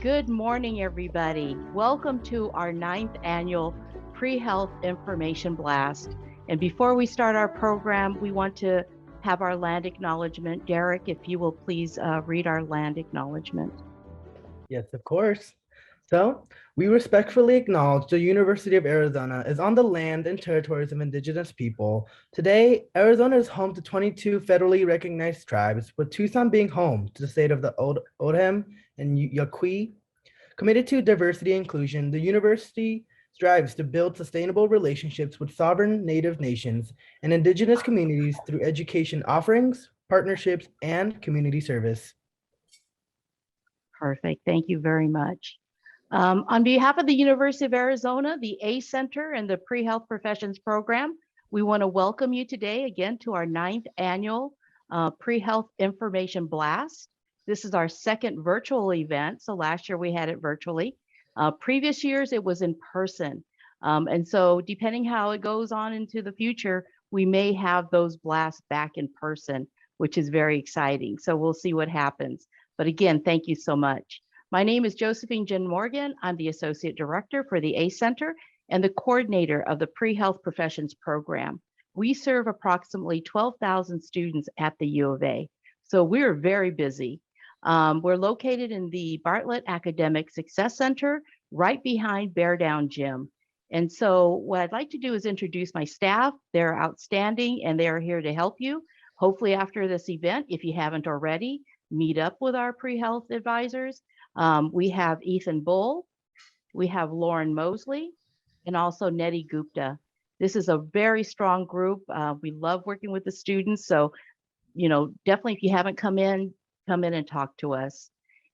Good morning, everybody. Welcome to our ninth annual Pre-Health Information Blast. And before we start our program, we want to have our land acknowledgement. Derek, if you will please read our land acknowledgement. Yes, of course. So, we respectfully acknowledge the University of Arizona is on the land and territories of Indigenous people. Today, Arizona is home to 22 federally recognized tribes, with Tucson being home to the state of the Odem and Yaqui. Committed to diversity and inclusion, the university strives to build sustainable relationships with sovereign Native nations and Indigenous communities through education offerings, partnerships, and community service. Perfect. Thank you very much. On behalf of the University of Arizona, the A Center, and the Pre-Health Professions Program, we want to welcome you today again to our ninth annual Pre-Health Information Blast. This is our second virtual event. So last year we had it virtually. Previous years it was in person. And so depending how it goes on into the future, we may have those blasts back in person, which is very exciting. So we'll see what happens. But again, thank you so much. My name is Josephine Jen Morgan. I'm the Associate Director for the A Center and the coordinator of the Pre-Health Professions Program. We serve approximately 12,000 students at the U of A, so we're very busy. We're located in the Bartlett Academic Success Center, right behind Bear Down Gym. And so what I'd like to do is introduce my staff. They're outstanding and they are here to help you. Hopefully after this event, if you haven't already, meet up with our pre-health advisors. We have Ethan Bull, we have Lauren Mosley, and also Nettie Gupta. This is a very strong group. We love working with the students. So, definitely if you haven't come in and talk to us.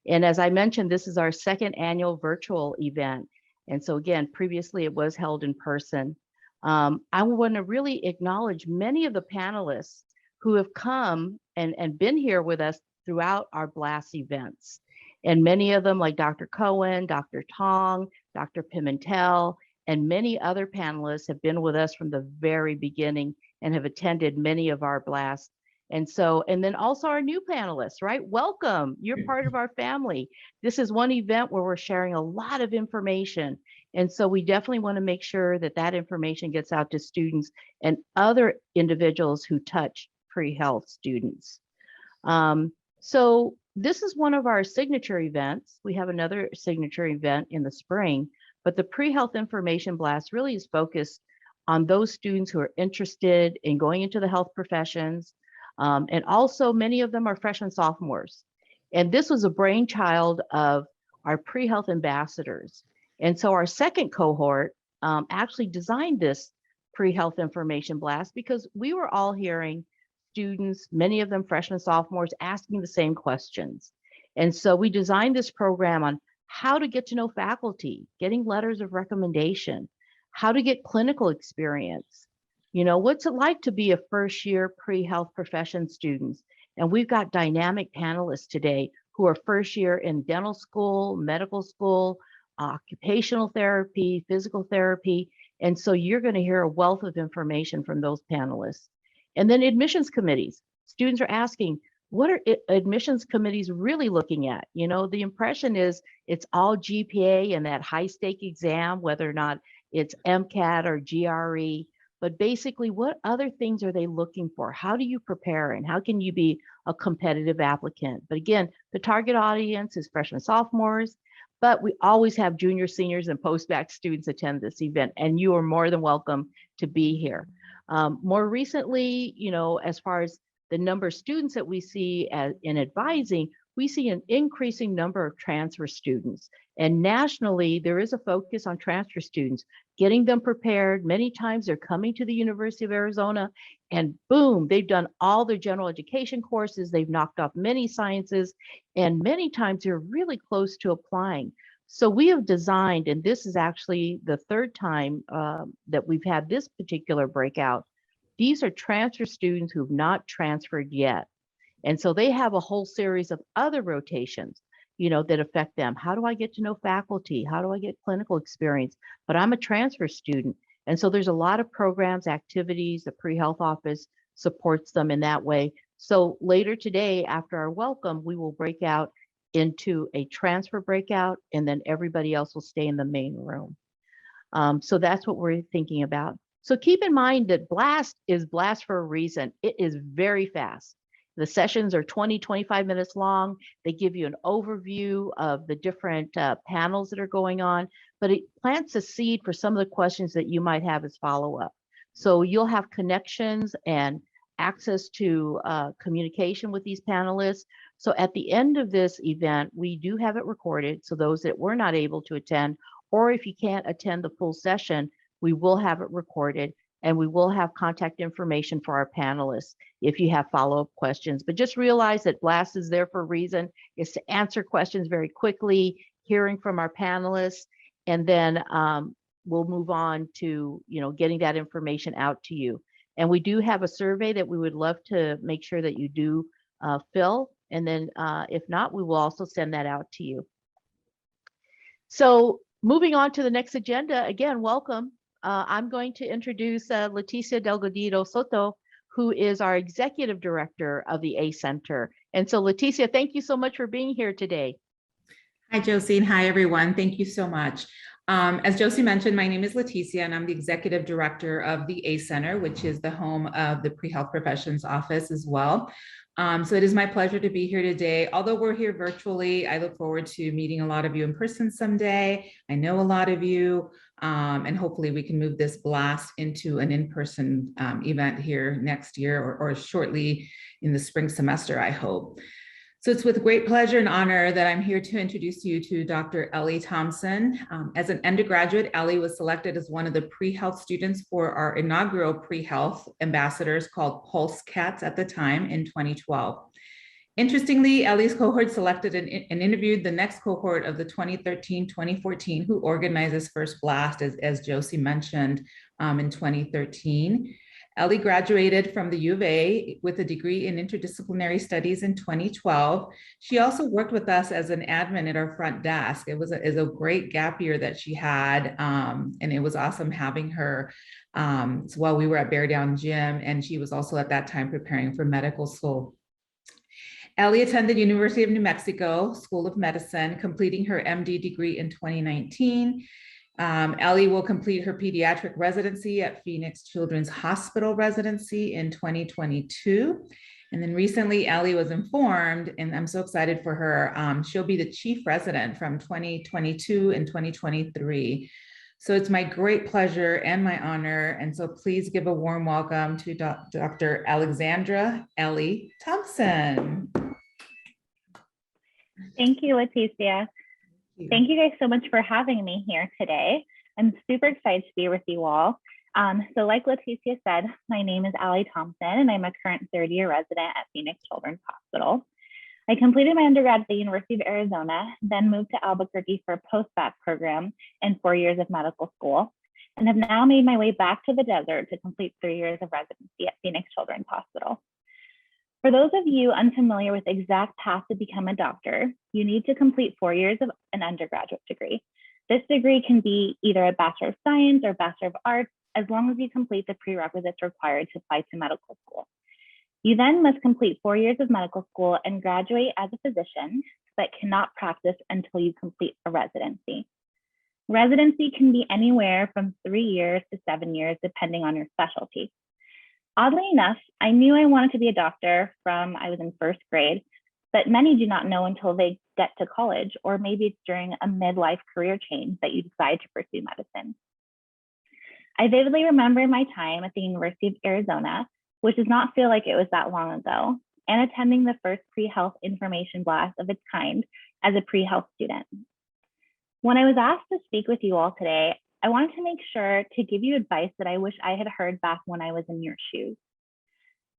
And as I mentioned, this is our second annual virtual event. And so again, previously it was held in person. I want to really acknowledge many of the panelists who have come and been here with us throughout our blast events. And many of them, like Dr. Cohen, Dr. Tong, Dr. Pimentel, and many other panelists have been with us from the very beginning and have attended many of our blasts. And then also our new panelists, right? Welcome, you're part of our family. This is one event where we're sharing a lot of information. And so we definitely want to make sure that that information gets out to students and other individuals who touch pre-health students. So this is one of our signature events. We have another signature event in the spring, but the pre-health information blast really is focused on those students who are interested in going into the health professions. And also many of them are freshmen, sophomores. And this was a brainchild of our pre-health ambassadors. And so our second cohort actually designed this pre-health information blast because we were all hearing students, many of them freshmen, sophomores, asking the same questions. And so we designed this program on how to get to know faculty, getting letters of recommendation, how to get clinical experience. What's it like to be a first year pre-health profession students? And we've got dynamic panelists today who are first year in dental school, medical school, occupational therapy, physical therapy. And so you're going to hear a wealth of information from those panelists. And then admissions committees. Students are asking, what are admissions committees really looking at? The impression is it's all GPA and that high stake exam, whether or not it's MCAT or GRE. But basically, what other things are they looking for? How do you prepare and how can you be a competitive applicant? But again, the target audience is freshmen, sophomores, but we always have junior, seniors, and post-bac students attend this event, and you are more than welcome to be here. More recently, as far as the number of students that we see in advising, we see an increasing number of transfer students. And nationally, there is a focus on transfer students, getting them prepared. Many times they're coming to the University of Arizona and boom, they've done all their general education courses. They've knocked off many sciences, and many times they're really close to applying. So we have designed, and this is actually the third time that we've had this particular breakout. These are transfer students who've not transferred yet. And so they have a whole series of other rotations, that affect them. How do I get to know faculty? How do I get clinical experience? But I'm a transfer student. And so there's a lot of programs, activities, the pre-health office supports them in that way. So later today, after our welcome, we will break out into a transfer breakout, and then everybody else will stay in the main room. So that's what we're thinking about. So keep in mind that BLAST is BLAST for a reason. It is very fast. The sessions are 20, 25 minutes long. They give you an overview of the different panels that are going on, but it plants a seed for some of the questions that you might have as follow-up. So you'll have connections and access to communication with these panelists. So at the end of this event, we do have it recorded. So those that were not able to attend, or if you can't attend the full session, we will have it recorded, and we will have contact information for our panelists if you have follow-up questions. But just realize that BLAST is there for a reason. It's to answer questions very quickly, hearing from our panelists, and then we'll move on to getting that information out to you. And we do have a survey that we would love to make sure that you do fill. And then if not, we will also send that out to you. So moving on to the next agenda, again, welcome. I'm going to introduce Leticia Delgadillo Soto, who is our Executive Director of the A Center. And so Leticia, thank you so much for being here today. Hi, Josie, and hi, everyone. Thank you so much. As Josie mentioned, my name is Leticia, and I'm the Executive Director of the A Center, which is the home of the Pre-Health Professions Office as well. So it is my pleasure to be here today. Although we're here virtually, I look forward to meeting a lot of you in person someday. I know a lot of you, and hopefully we can move this BLAST into an in-person event here next year or shortly in the spring semester, I hope. So it's with great pleasure and honor that I'm here to introduce you to Dr. Ellie Thompson. As an undergraduate, Ellie was selected as one of the pre-health students for our inaugural pre-health ambassadors called Pulse Cats at the time in 2012. Interestingly, Ellie's cohort selected and interviewed the next cohort of the 2013-2014 who organized this first BLAST, as Josie mentioned, in 2013. Ellie graduated from the U of A with a degree in interdisciplinary studies in 2012. She also worked with us as an admin at our front desk. It was a great gap year that she had, and it was awesome having her while we were at Bear Down Gym, and she was also at that time preparing for medical school. Ellie attended University of New Mexico School of Medicine, completing her MD degree in 2019. Ellie will complete her pediatric residency at Phoenix Children's Hospital residency in 2022. And then recently, Ellie was informed, and I'm so excited for her, she'll be the chief resident from 2022 and 2023. So it's my great pleasure and my honor. And so please give a warm welcome to Dr. Alexandra Ellie Thompson. Thank you, Leticia. Thank you guys so much for having me here today. I'm super excited to be with you all. So like Leticia said, my name is Allie Thompson, and I'm a current third-year resident at Phoenix Children's Hospital. I completed my undergrad at the University of Arizona, then moved to Albuquerque for a post-bac program and 4 years of medical school, and have now made my way back to the desert to complete 3 years of residency at Phoenix Children's Hospital. For those of you unfamiliar with the exact path to become a doctor, you need to complete 4 years of an undergraduate degree. This degree can be either a Bachelor of Science or Bachelor of Arts, as long as you complete the prerequisites required to apply to medical school. You then must complete 4 years of medical school and graduate as a physician, but cannot practice until you complete a residency. Residency can be anywhere from 3 years to 7 years, depending on your specialty. Oddly enough, I knew I wanted to be a doctor from I was in first grade, but many do not know until they get to college, or maybe it's during a midlife career change that you decide to pursue medicine. I vividly remember my time at the University of Arizona, which does not feel like it was that long ago, and attending the first pre-health information blast of its kind as a pre-health student. When I was asked to speak with you all today, I wanted to make sure to give you advice that I wish I had heard back when I was in your shoes.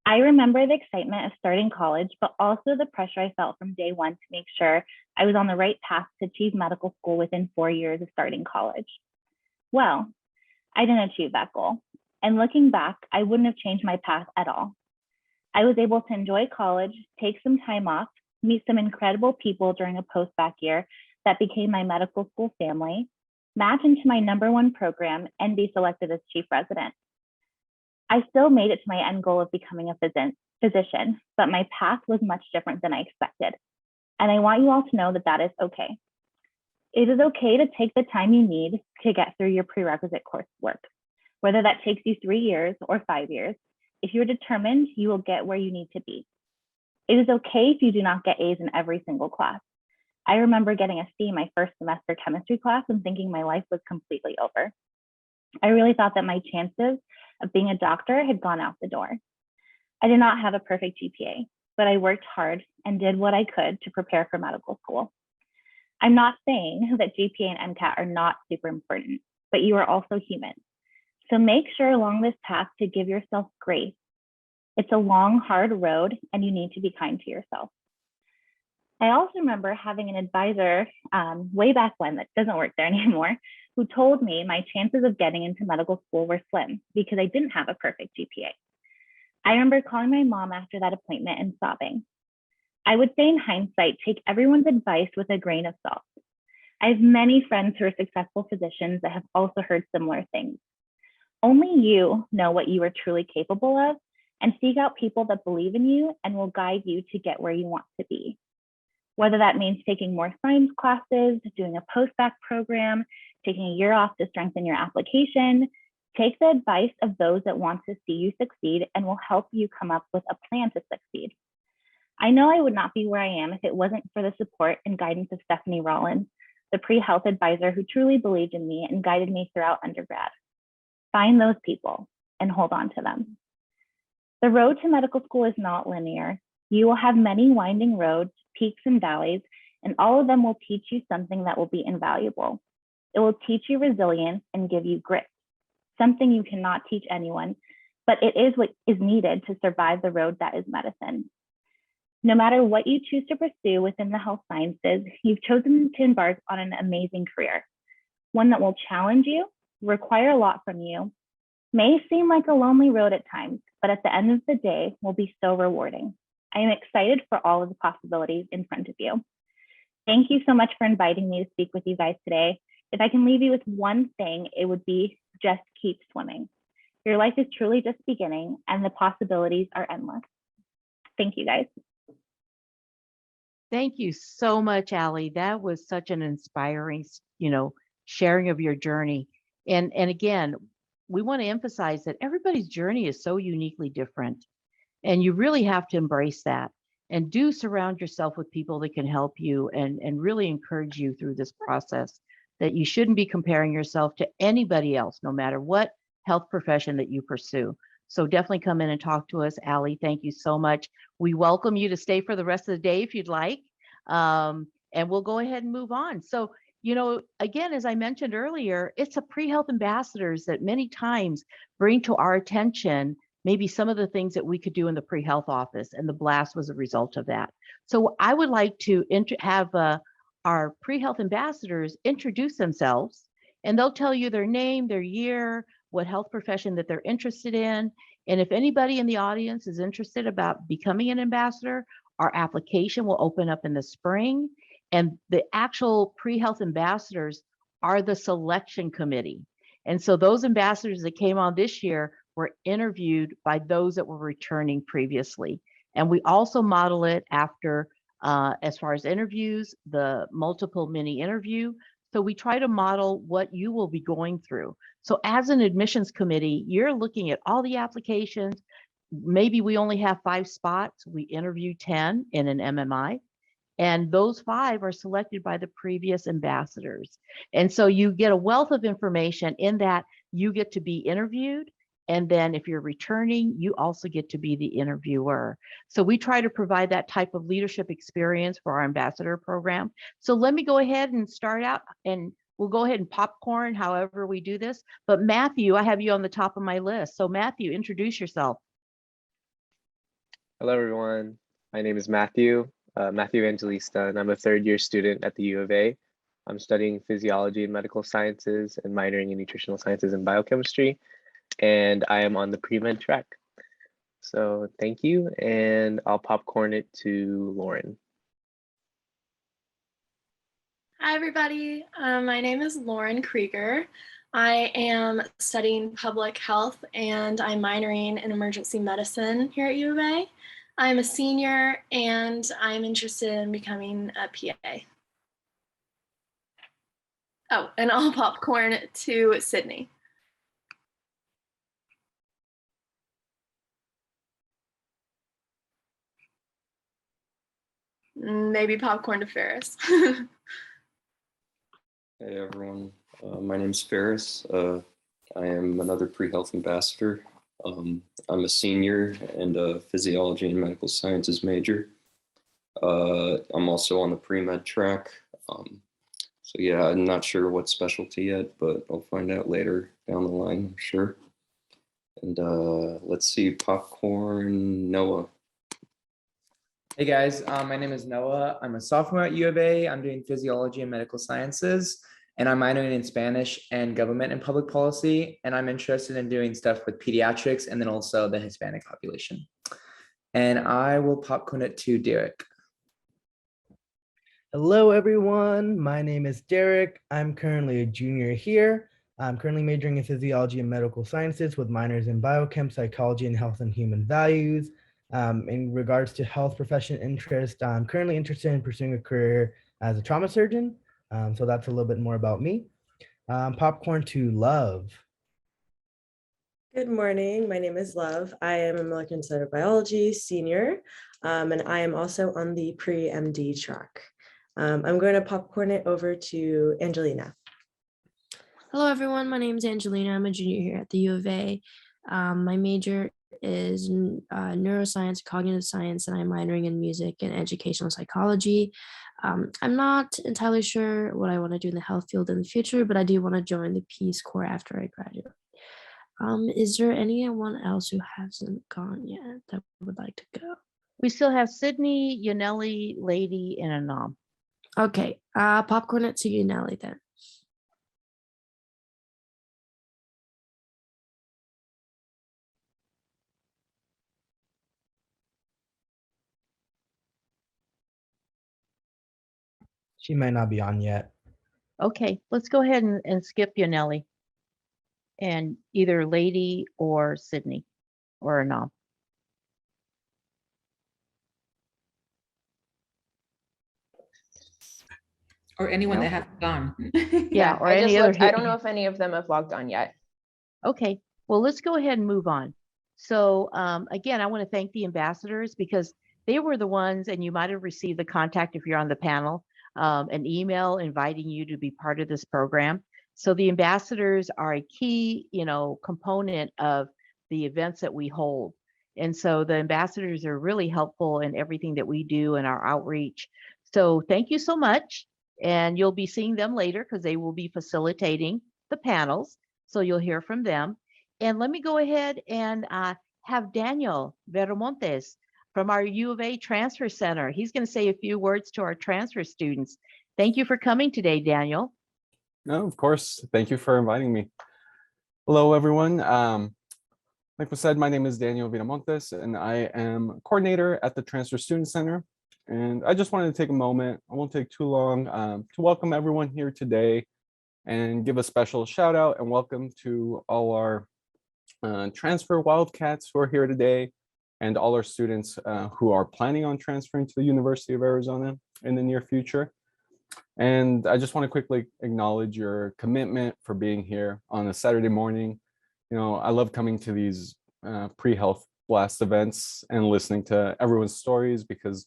I remember the excitement of starting college, but also the pressure I felt from day one to make sure I was on the right path to achieve medical school within 4 years of starting college. Well, I didn't achieve that goal. And looking back, I wouldn't have changed my path at all. I was able to enjoy college, take some time off, meet some incredible people during a post-bac year that became my medical school family, match into my #1 program, and be selected as chief resident. I still made it to my end goal of becoming a physician, but my path was much different than I expected. And I want you all to know that that is okay. It is okay to take the time you need to get through your prerequisite coursework, whether that takes you 3 years or 5 years. If you're determined, you will get where you need to be. It is okay if you do not get A's in every single class. I remember getting a C in my first semester chemistry class and thinking my life was completely over. I really thought that my chances of being a doctor had gone out the door. I did not have a perfect GPA, but I worked hard and did what I could to prepare for medical school. I'm not saying that GPA and MCAT are not super important, but you are also human. So make sure along this path to give yourself grace. It's a long, hard road, and you need to be kind to yourself. I also remember having an advisor way back when, that doesn't work there anymore, who told me my chances of getting into medical school were slim because I didn't have a perfect GPA. I remember calling my mom after that appointment and sobbing. I would say in hindsight, take everyone's advice with a grain of salt. I have many friends who are successful physicians that have also heard similar things. Only you know what you are truly capable of, and seek out people that believe in you and will guide you to get where you want to be. Whether that means taking more science classes, doing a post-bac program, taking a year off to strengthen your application, take the advice of those that want to see you succeed and will help you come up with a plan to succeed. I know I would not be where I am if it wasn't for the support and guidance of Stephanie Rollins, the pre-health advisor who truly believed in me and guided me throughout undergrad. Find those people and hold on to them. The road to medical school is not linear. You will have many winding roads, peaks and valleys, and all of them will teach you something that will be invaluable. It will teach you resilience and give you grit, something you cannot teach anyone, but it is what is needed to survive the road that is medicine. No matter what you choose to pursue within the health sciences, you've chosen to embark on an amazing career, one that will challenge you, require a lot from you, may seem like a lonely road at times, but at the end of the day will be so rewarding. I am excited for all of the possibilities in front of you. Thank you so much for inviting me to speak with you guys today. If I can leave you with one thing, it would be just keep swimming. Your life is truly just beginning and the possibilities are endless. Thank you guys. Thank you so much, Allie. That was such an inspiring, sharing of your journey. And again, we want to emphasize that everybody's journey is so uniquely different. And you really have to embrace that and do surround yourself with people that can help you and really encourage you through this process, that you shouldn't be comparing yourself to anybody else, no matter what health profession that you pursue. So definitely come in and talk to us. Allie, thank you so much. We welcome you to stay for the rest of the day if you'd like. And we'll go ahead and move on. So, again, as I mentioned earlier, it's a pre-health ambassadors that many times bring to our attention maybe some of the things that we could do in the pre-health office, and the blast was a result of that. So I would like to have our pre-health ambassadors introduce themselves, and they'll tell you their name, their year, what health profession that they're interested in. And if anybody in the audience is interested about becoming an ambassador, our application will open up in the spring. And the actual pre-health ambassadors are the selection committee. And so those ambassadors that came on this year were interviewed by those that were returning previously. And we also model it after, as far as interviews, the multiple mini interview. So we try to model what you will be going through. So as an admissions committee, you're looking at all the applications. Maybe we only have 5 spots. We interview 10 in an MMI. And those 5 are selected by the previous ambassadors. And so you get a wealth of information in that you get to be interviewed. And then if you're returning, you also get to be the interviewer. So we try to provide that type of leadership experience for our ambassador program. So let me go ahead and start out, and we'll go ahead and popcorn however we do this. But Matthew, I have you on the top of my list. So Matthew, introduce yourself. Hello, everyone. My name is Matthew Evangelista, and I'm a 3rd-year student at the U of A. I'm studying physiology and medical sciences and minoring in nutritional sciences and biochemistry, and I am on the pre-med track. So thank you, and I'll popcorn it to Lauren. Hi, everybody. My name is Lauren Krieger. I am studying public health, and I'm minoring in emergency medicine here at U of A. I'm a senior and I'm interested in becoming a PA. Oh, and I'll popcorn to Sydney. Maybe popcorn to Ferris. Hey everyone, my name is Ferris. I am another pre-health ambassador. I'm a senior and a physiology and medical sciences major. I'm also on the pre-med track. So yeah, I'm not sure what specialty yet, but I'll find out later down the line, I'm sure. And let's see, popcorn, Noah. Hey guys, my name is Noah. I'm a sophomore at U of A. I'm doing physiology and medical sciences, and I'm minoring in Spanish and government and public policy. And I'm interested in doing stuff with pediatrics and then also the Hispanic population. And I will popcorn it to Derek. Hello, everyone. My name is Derek. I'm currently a junior here. I'm currently majoring in physiology and medical sciences with minors in biochem, psychology, and health and human values. In regards to health profession interest, I'm currently interested in pursuing a career as a trauma surgeon. So that's a little bit more about me. Popcorn to Love. Good morning. My name is Love. I am a molecular and cellular biology senior, and I am also on the pre-MD track. I'm going to popcorn it over to Angelina. Hello, everyone. My name is Angelina. I'm a junior here at the U of A. My major is neuroscience, cognitive science, and I'm minoring in music and educational psychology. I'm not entirely sure what I want to do in the health field in the future, but I do want to join the Peace Corps after I graduate. Is there anyone else who hasn't gone yet that would like to go? We still have Sydney, Yaneli, Lady, and Anam. Okay, popcorn it to you, Nelly, then. She might not be on yet. Okay, let's go ahead and skip Yaneli and either Lady or Sydney or Anam. Or anyone No. that hasn't gone. Yeah, or I any just other. looked. I don't know if any of them have logged on yet. Okay, well, let's go ahead and move on. So again, I want to thank the ambassadors because they were the ones, and you might have received the contact if you're on the panel, an email inviting you to be part of this program. So the ambassadors are a key, component of the events that we hold. And so the ambassadors are really helpful in everything that we do in our outreach. So thank you so much. And you'll be seeing them later because they will be facilitating the panels. So you'll hear from them. And let me go ahead and have Daniel Veramontes from our U of A Transfer Center. He's going to say a few words to our transfer students. Thank you for coming today, Daniel. No, of course. Thank you for inviting me. Hello, everyone. Like was said, my name is Daniel Viramontes, and I am coordinator at the Transfer Student Center. And I just wanted to take a moment, I won't take too long, to welcome everyone here today and give a special shout out and welcome to all our transfer wildcats who are here today and all our students who are planning on transferring to the University of Arizona in the near future. And I just want to quickly acknowledge your commitment for being here on a Saturday morning. I love coming to these pre-health blast events and listening to everyone's stories because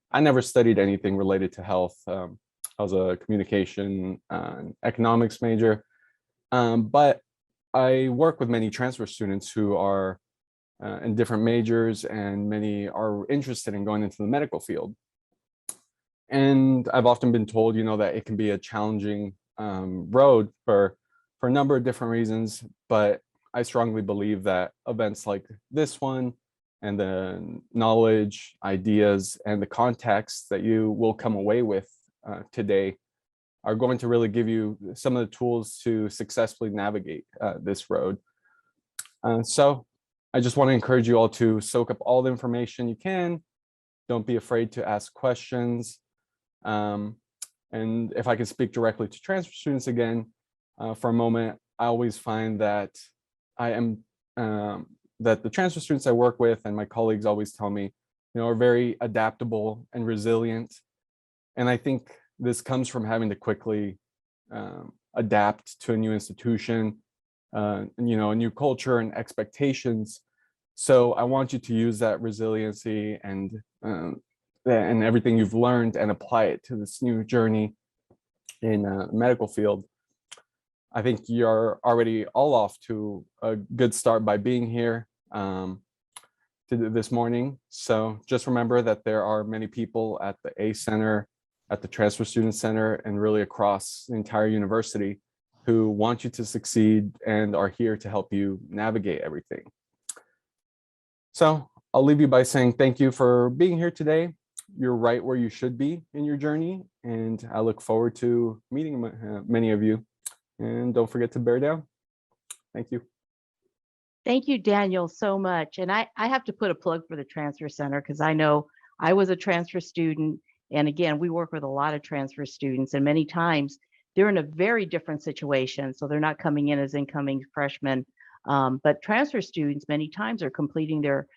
I never studied anything related to health. I was a communication and economics major, but I work with many transfer students who are in different majors, and many are interested in going into the medical field. And I've often been told, that it can be a challenging road for a number of different reasons, but I strongly believe that events like this one and the knowledge, ideas, and the context that you will come away with today are going to really give you some of the tools to successfully navigate this road. So I just want to encourage you all to soak up all the information you can. Don't be afraid to ask questions. And if I can speak directly to transfer students again for a moment, I always find that that the transfer students I work with and my colleagues always tell me are very adaptable and resilient. And I think this comes from having to quickly adapt to a new institution, a new culture and expectations. So I want you to use that resiliency and everything you've learned and apply it to this new journey in the medical field. I think you're already all off to a good start by being here this morning. So just remember that there are many people at the A Center, at the Transfer Student Center, and really across the entire university who want you to succeed and are here to help you navigate everything. So I'll leave you by saying thank you for being here today. You're right where you should be in your journey, and I look forward to meeting many of you. And don't forget to bear down. Thank you. Thank you, Daniel, so much. And I have to put a plug for the Transfer Center because I know I was a transfer student. And again, we work with a lot of transfer students, and many times they're in a very different situation. So they're not coming in as incoming freshmen, but transfer students many times are completing their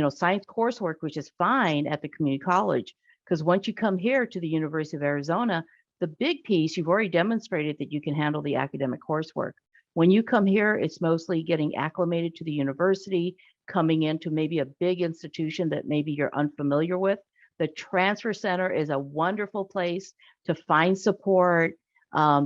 science coursework, which is fine at the community college. Because once you come here to the University of Arizona, the big piece, you've already demonstrated that you can handle the academic coursework. When you come here, it's mostly getting acclimated to the university, coming into maybe a big institution that maybe you're unfamiliar with. The Transfer Center is a wonderful place to find support.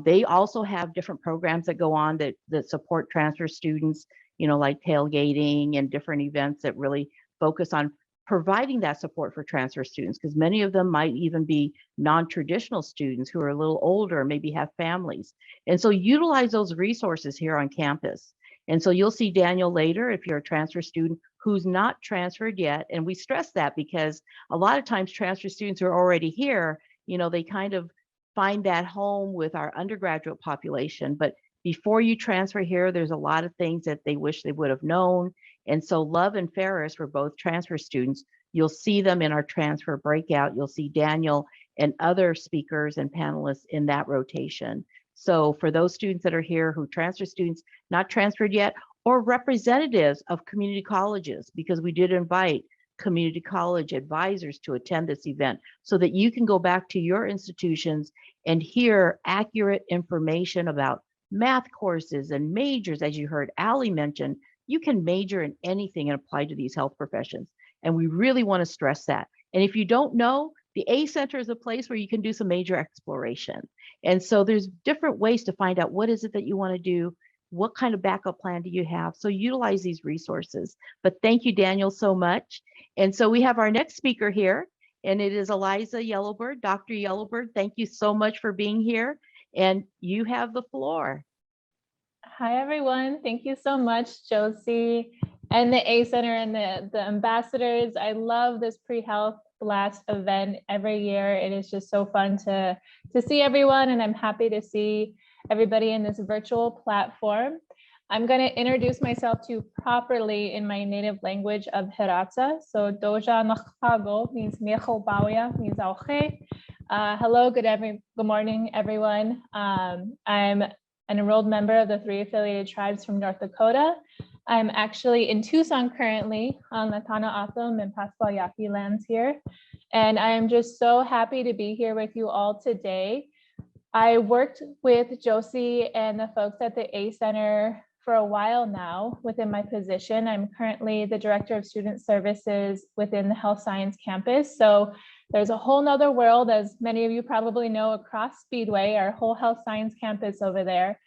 They also have different programs that go on that support transfer students, like tailgating and different events that really focus on providing that support for transfer students, because many of them might even be non-traditional students who are a little older, maybe have families. And so utilize those resources here on campus. And so you'll see Daniel later if you're a transfer student who's not transferred yet. And we stress that because a lot of times transfer students who are already here, they kind of find that home with our undergraduate population. But before you transfer here, there's a lot of things that they wish they would have known. And so Love and Ferris were both transfer students. You'll see them in our transfer breakout. You'll see Daniel and other speakers and panelists in that rotation. So for those students that are here who transfer students, not transferred yet, or representatives of community colleges, because we did invite community college advisors to attend this event so that you can go back to your institutions and hear accurate information about math courses and majors. As you heard Allie mention, you can major in anything and apply to these health professions. And we really want to stress that. And if you don't know, the A Center is a place where you can do some major exploration. And so there's different ways to find out what is it that you want to do, what kind of backup plan do you have? So utilize these resources. But thank you, Daniel, so much. And so we have our next speaker here, and it is Eliza Yellowbird. Dr. Yellowbird, thank you so much for being here. And you have the floor. Hi, everyone. Thank you so much, Josie, and the A Center and the ambassadors. I love this pre-health blast event every year. It is just so fun to see everyone, and I'm happy to see everybody in this virtual platform. I'm going to introduce myself to you properly in my native language of Hiratsa. So Doja Nakhago means Miecho Bauya, means Auche. Hello, good morning, everyone. I'm an enrolled member of the 3 affiliated tribes from North Dakota. I'm actually in Tucson currently on the Kana'atham and Pascua Yaqui lands here. And I am just so happy to be here with you all today. I worked with Josie and the folks at the A Center for a while now within my position. I'm currently the Director of Student Services within the Health Science Campus. So there's a whole nother world, as many of you probably know, across Speedway, our whole Health Science Campus over there.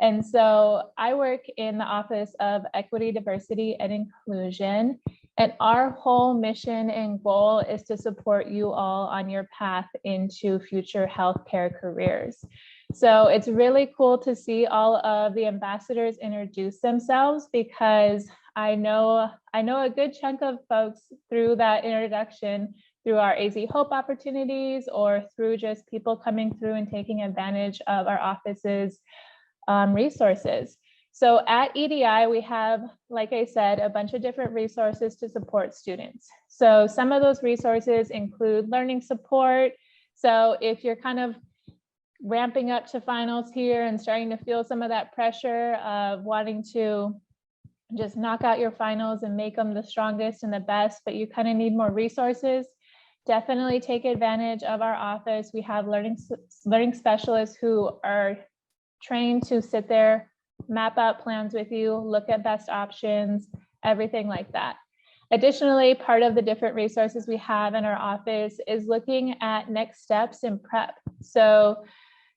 And so I work in the Office of Equity, Diversity, and Inclusion. And our whole mission and goal is to support you all on your path into future healthcare careers. So it's really cool to see all of the ambassadors introduce themselves, because I know a good chunk of folks through that introduction, through our AZ Hope opportunities, or through just people coming through and taking advantage of our office's resources. So at EDI, we have, like I said, a bunch of different resources to support students. So some of those resources include learning support. So if you're kind of ramping up to finals here and starting to feel some of that pressure of wanting to just knock out your finals and make them the strongest and the best, but you kind of need more resources, definitely take advantage of our office. We have learning specialists who are trained to sit there, map out plans with you, look at best options, everything like that. Additionally, part of the different resources we have in our office is looking at next steps in prep. So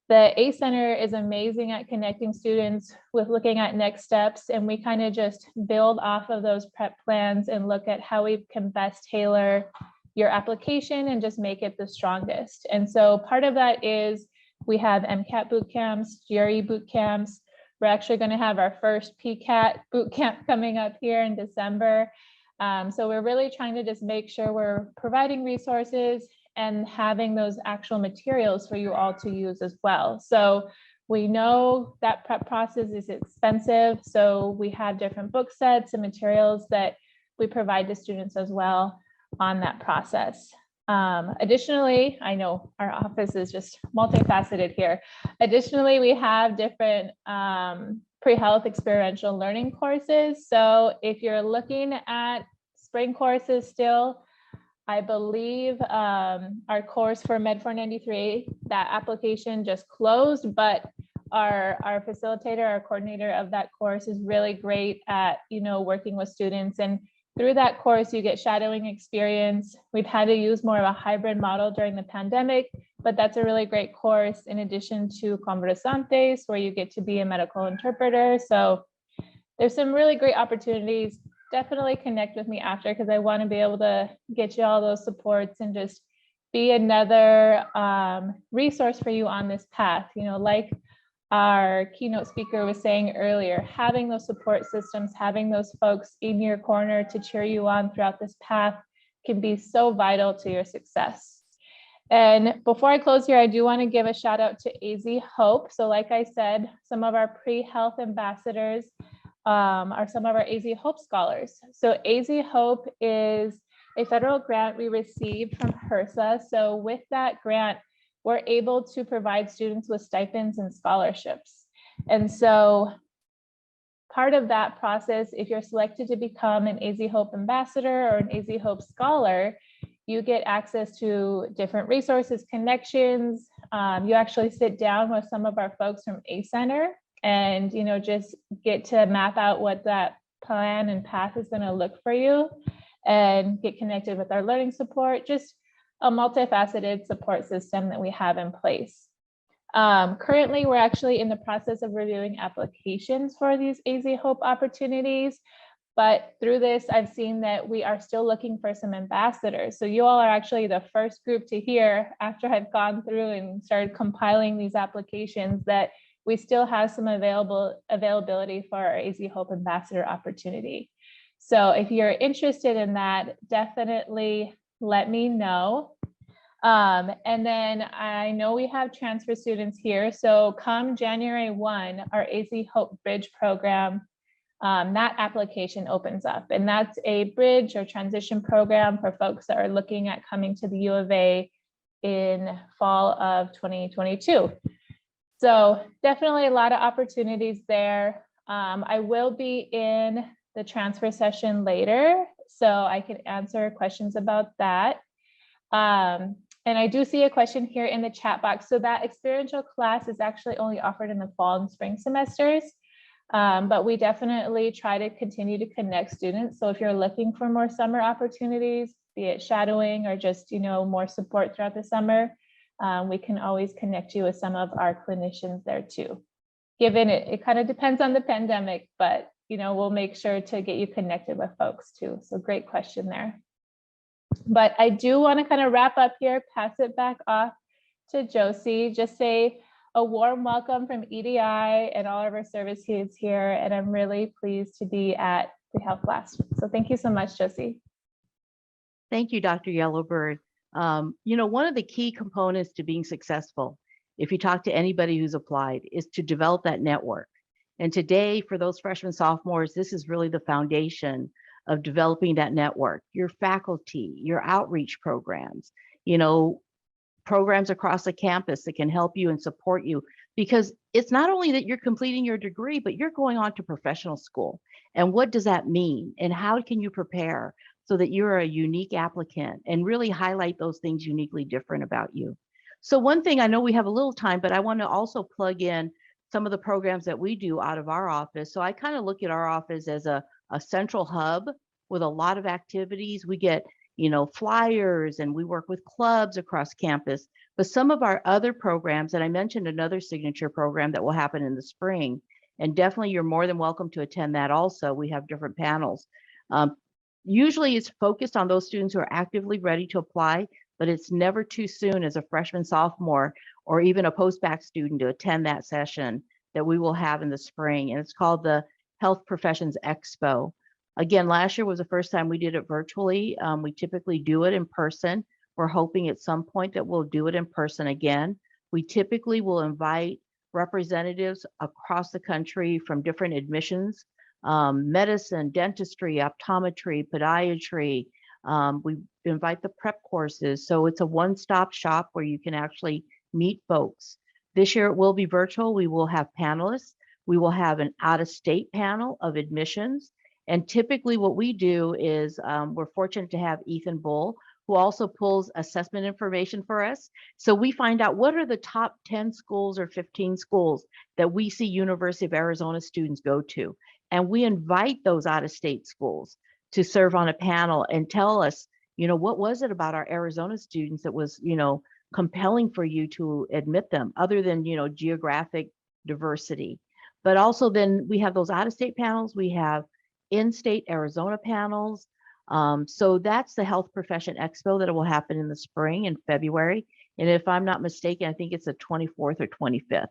the A Center is amazing at connecting students with looking at next steps, and we kind of just build off of those prep plans and look at how we can best tailor your application and just make it the strongest. And so part of that is we have MCAT boot camps, GRE boot camps. We're actually going to have our first PCAT boot camp coming up here in December. So we're really trying to just make sure we're providing resources and having those actual materials for you all to use as well. So we know that prep process is expensive. So we have different book sets and materials that we provide to students as well on that process. Additionally, I know our office is just multifaceted here. Additionally, we have different pre-health experiential learning courses. So if you're looking at spring courses still, I believe our course for Med 493, that application just closed, but our facilitator, our coordinator of that course is really great at, working with students. And through that course, you get shadowing experience. We've had to use more of a hybrid model during the pandemic, but that's a really great course in addition to Conversantes, where you get to be a medical interpreter. So there's some really great opportunities. Definitely connect with me after, because I want to be able to get you all those supports and just be another resource for you on this path. Like our keynote speaker was saying earlier, having those support systems, having those folks in your corner to cheer you on throughout this path can be so vital to your success. And before I close here, I do want to give a shout out to AZ Hope. So like I said, some of our pre-health ambassadors are some of our AZ Hope scholars. So AZ Hope is a federal grant we received from HRSA. So with that grant, we're able to provide students with stipends and scholarships. And so part of that process, if you're selected to become an AZ Hope ambassador or an AZ Hope scholar, you get access to different resources, connections. You actually sit down with some of our folks from A Center and just get to map out what that plan and path is going to look for you and get connected with our learning support, just a multifaceted support system that we have in place. Currently, we're actually in the process of reviewing applications for these AZ Hope opportunities. But through this, I've seen that we are still looking for some ambassadors. So you all are actually the first group to hear, after I've gone through and started compiling these applications, that we still have some availability for our AZ Hope ambassador opportunity. So if you're interested in that, definitely let me know. And then I know we have transfer students here. So come January 1, our AZ Hope Bridge program, that application opens up. And that's a bridge or transition program for folks that are looking at coming to the U of A in fall of 2022. So definitely a lot of opportunities there. I will be in the transfer session later, so I can answer questions about that. And I do see a question here in the chat box. So that experiential class is actually only offered in the fall and spring semesters, but we definitely try to continue to connect students. So if you're looking for more summer opportunities, be it shadowing or just more support throughout the summer, we can always connect you with some of our clinicians there too. Given it kind of depends on the pandemic, but we'll make sure to get you connected with folks too. So great question there. But I do want to kind of wrap up here, pass it back off to Josie, just say a warm welcome from EDI and all of our service kids here. And I'm really pleased to be at the Health Blast. So thank you so much, Josie. Thank you, Dr. Yellowbird. One of the key components to being successful, if you talk to anybody who's applied, is to develop that network. And today, for those freshmen, sophomores, this is really the foundation of developing that network, your faculty, your outreach programs, programs across the campus that can help you and support you because it's not only that you're completing your degree, but you're going on to professional school. And what does that mean? And how can you prepare so that you're a unique applicant and really highlight those things uniquely different about you? So one thing, I know we have a little time, but I want to also plug in some of the programs that we do out of our office. So I kind of look at our office as a central hub with a lot of activities. We get, flyers, and we work with clubs across campus. But some of our other programs, and I mentioned another signature program that will happen in the spring, and definitely you're more than welcome to attend that also. We have different panels. Usually it's focused on those students who are actively ready to apply, but it's never too soon as a freshman, sophomore, or even a post-bac student to attend that session that we will have in the spring. And it's called the Health Professions Expo. Again, last year was the first time we did it virtually. We typically do it in person. We're hoping at some point that we'll do it in person again. We typically will invite representatives across the country from different admissions, medicine, dentistry, optometry, podiatry. We invite the prep courses. So it's a one-stop shop where you can actually meet folks. This year it will be virtual. We will have panelists. We will have an out-of-state panel of admissions. And typically what we do is we're fortunate to have Ethan Bull, who also pulls assessment information for us. So we find out what are the top 10 schools or 15 schools that we see University of Arizona students go to. And we invite those out-of-state schools to serve on a panel and tell us, what was it about our Arizona students that was, compelling for you to admit them, other than, geographic diversity. But also then we have those out-of-state panels. We have in-state Arizona panels. So that's the Health Profession Expo that will happen in the spring in February. And if I'm not mistaken, I think it's the 24th or 25th.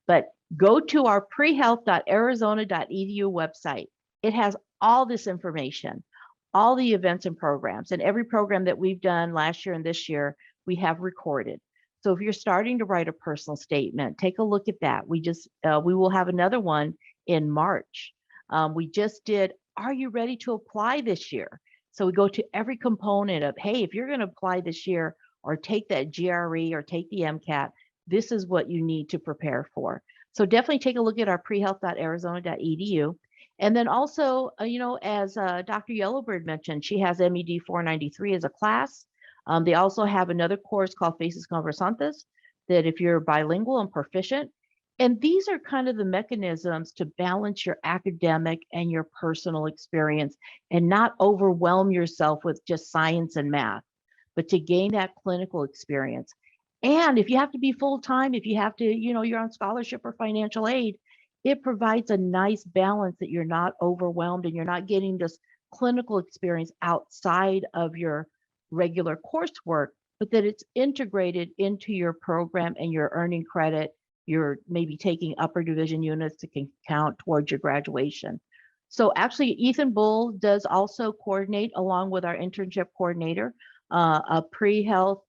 But go to our prehealth.arizona.edu website. It has all this information, all the events and programs, and every program that we've done last year and this year, we have recorded. So if you're starting to write a personal statement, take a look at that. We will have another one in March. We just did, are you ready to apply this year? So we go to every component of, hey, if you're going to apply this year or take that GRE or take the MCAT, this is what you need to prepare for. So definitely take a look at our prehealth.arizona.edu. And then also, as Dr. Yellowbird mentioned, she has MED 493 as a class. They also have another course called Faces Conversantes that if you're bilingual and proficient. And these are kind of the mechanisms to balance your academic and your personal experience and not overwhelm yourself with just science and math, but to gain that clinical experience. And if you have to be full-time, if you have to, you're on scholarship or financial aid, it provides a nice balance that you're not overwhelmed and you're not getting this clinical experience outside of your regular coursework, but that it's integrated into your program and you're earning credit. You're maybe taking upper division units that can count towards your graduation. So actually, Ethan Bull does also coordinate, along with our internship coordinator, a pre-health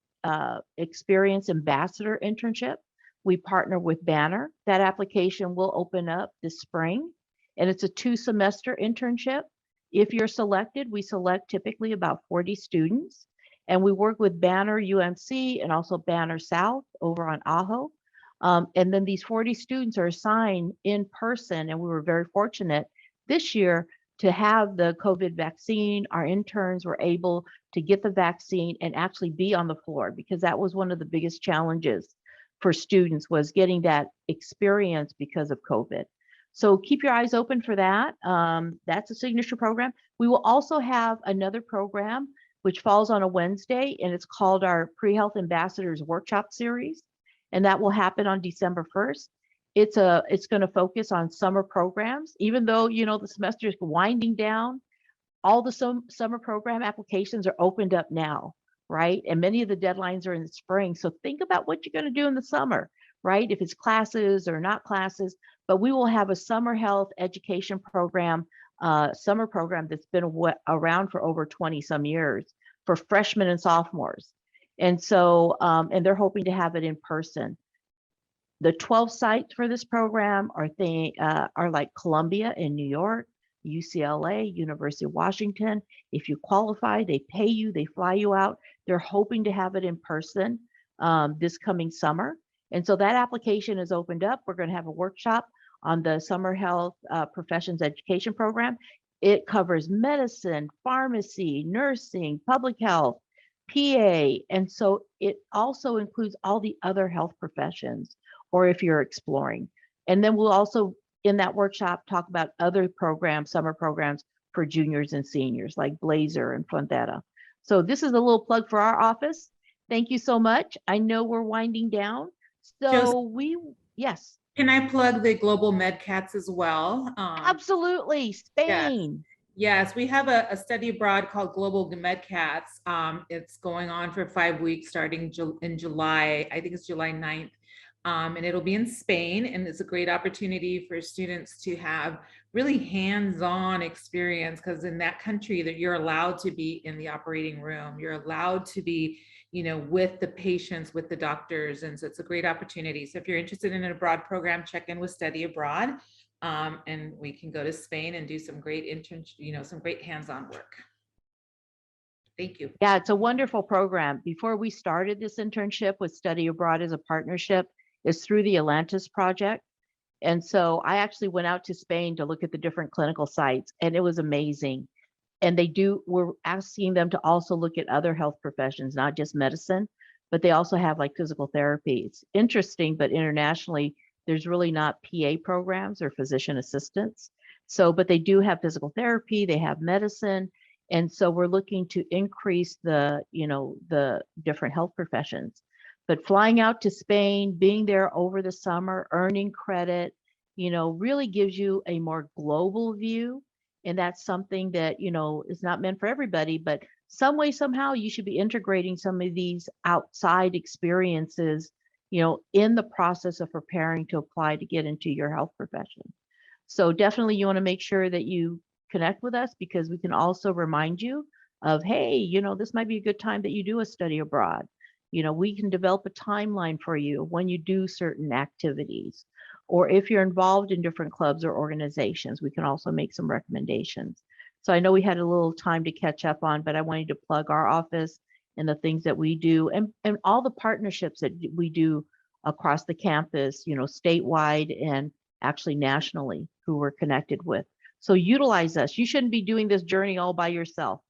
experience ambassador internship. We partner with Banner. That application will open up this spring, and it's a 2-semester internship. If you're selected, we select typically about 40 students, and we work with Banner UMC and also Banner South over on Ajo. And then these 40 students are assigned in person, and we were very fortunate this year to have the COVID vaccine. Our interns were able to get the vaccine and actually be on the floor, because that was one of the biggest challenges for students, was getting that experience because of COVID. So keep your eyes open for that. That's a signature program. We will also have another program which falls on a Wednesday, and it's called our Pre-Health Ambassadors Workshop Series. And that will happen on December 1st. It's going to focus on summer programs, even though, the semester is winding down. All the summer program applications are opened up now, right? And many of the deadlines are in the spring. So think about what you're going to do in the summer, right? If it's classes or not classes, but we will have a summer health education program, summer program that's been around for over 20 some years for freshmen and sophomores. And so, and they're hoping to have it in person. The 12 sites for this program are like Columbia in New York, UCLA, University of Washington. If you qualify, they pay you, they fly you out. They're hoping to have it in person this coming summer. And so that application is opened up. We're going to have a workshop on the Summer Health Professions Education Program. It covers medicine, pharmacy, nursing, public health, PA. And so it also includes all the other health professions, or if you're exploring. And then we'll also, in that workshop, talk about other programs, summer programs for juniors and seniors like Blazer and Frontera. So this is a little plug for our office. Thank you so much. I know we're winding down. So yes. Can I plug the Global MedCats as well? Absolutely, Spain. Yes, we have a study abroad called Global MedCats. It's going on for 5 weeks starting in July. I think it's July 9th. And it'll be in Spain, and it's a great opportunity for students to have really hands-on experience, because in that country that you're allowed to be in the operating room, you're allowed to be, you know, with the patients, with the doctors, and so it's a great opportunity. So if you're interested in an abroad program, check in with Study Abroad, and we can go to Spain and do some great some great hands-on work. Thank you. Yeah, it's a wonderful program. Before we started this internship with Study Abroad as a partnership, is through the Atlantis Project. And so I actually went out to Spain to look at the different clinical sites, and it was amazing. And we're asking them to also look at other health professions, not just medicine, but they also have like physical therapy. It's interesting, but internationally, there's really not PA programs or physician assistants. So, but they do have physical therapy, they have medicine. And so we're looking to increase the different health professions. But flying out to Spain, being there over the summer, earning credit, really gives you a more global view. And that's something that, is not meant for everybody, but some way, somehow you should be integrating some of these outside experiences, in the process of preparing to apply to get into your health profession. So definitely you want to make sure that you connect with us, because we can also remind you of, hey, this might be a good time that you do a study abroad. We can develop a timeline for you when you do certain activities, or if you're involved in different clubs or organizations, we can also make some recommendations. So I know we had a little time to catch up on, but I wanted to plug our office and the things that we do, and all the partnerships that we do across the campus, statewide and actually nationally, who we're connected with. So utilize us. You shouldn't be doing this journey all by yourself.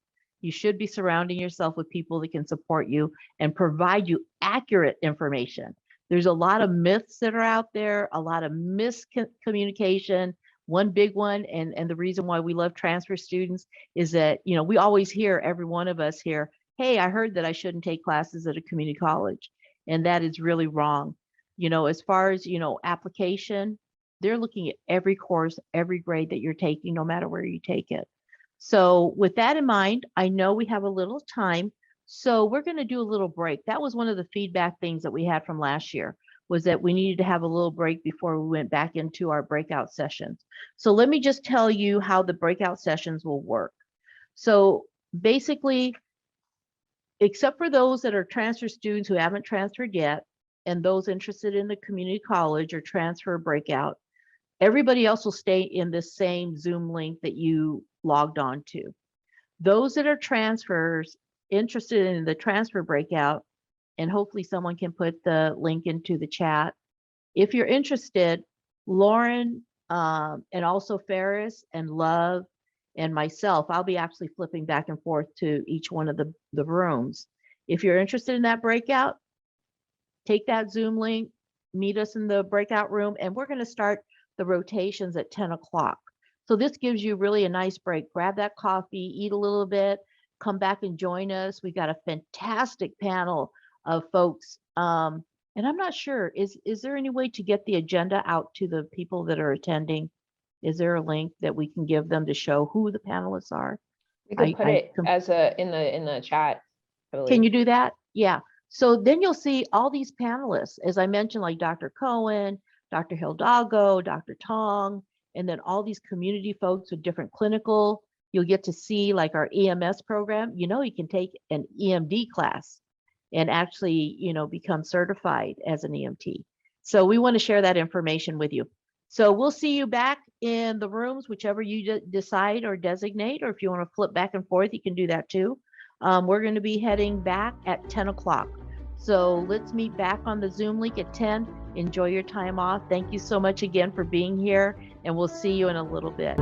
You should be surrounding yourself with people that can support you and provide you accurate information. There's a lot of myths that are out there, a lot of miscommunication. One big one, and the reason why we love transfer students is that, we always hear, every one of us here, hey, I heard that I shouldn't take classes at a community college. And that is really wrong. As far as, application, they're looking at every course, every grade that you're taking, no matter where you take it. So with that in mind, I know we have a little time, so we're going to do a little break. That was one of the feedback things that we had from last year, was that we needed to have a little break before we went back into our breakout sessions. So let me just tell you how the breakout sessions will work. So basically, except for those that are transfer students who haven't transferred yet, and those interested in the community college or transfer breakout, everybody else will stay in the same Zoom link that you logged on to. Those that are transfers interested in the transfer breakout, and hopefully someone can put the link into the chat. If you're interested, Lauren and also Ferris and Love and myself, I'll be actually flipping back and forth to each one of the rooms. If you're interested in that breakout, take that Zoom link, meet us in the breakout room, and we're going to start the rotations at 10 o'clock. So this gives you really a nice break. Grab that coffee, eat a little bit, come back and join us. We got a fantastic panel of folks. And I'm not sure, is there any way to get the agenda out to the people that are attending? Is there a link that we can give them to show who the panelists are? We could put it as in the chat. Can you do that? Yeah. So then you'll see all these panelists, as I mentioned, like Dr. Cohen, Dr. Hidalgo, Dr. Tong, and then all these community folks with different clinical. You'll get to see like our EMS program. You can take an EMD class and actually, become certified as an EMT. So we want to share that information with you. So we'll see you back in the rooms, whichever you decide or designate, or if you want to flip back and forth, you can do that too. We're going to be heading back at 10 o'clock. So let's meet back on the Zoom link at 10. Enjoy your time off. Thank you so much again for being here, and we'll see you in a little bit.